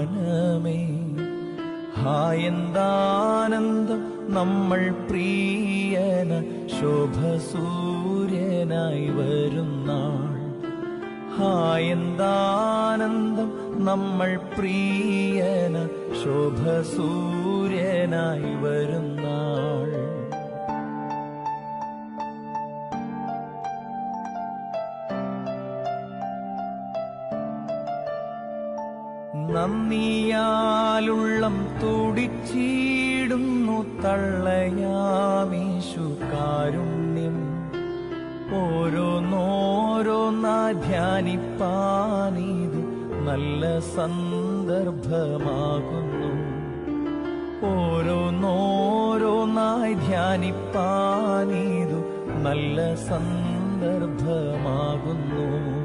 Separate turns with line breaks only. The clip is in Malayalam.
ഭവനമേ. ഹായെന്താനന്ദം നമ്മൾ പ്രിയന ശോഭസൂര്യനായി വരുന്നാൾ. ഹായെന്താനന്ദം നമ്മൾ പ്രിയന ശോഭസൂര്യനായി വരുന്നാൾ. നന്ദിയാലുള്ളം തുടിച്ചിടുന്നു തള്ളയാമീശു കാരുണ്യം. ഓരോന്നോരോന്നായി ധ്യാനിപ്പാനിത് നല്ല സന്ദർഭമാകുന്നു. ഓരോന്നോരോന്നായി ധ്യാനിപ്പാനിതു നല്ല സന്ദർഭമാകുന്നു.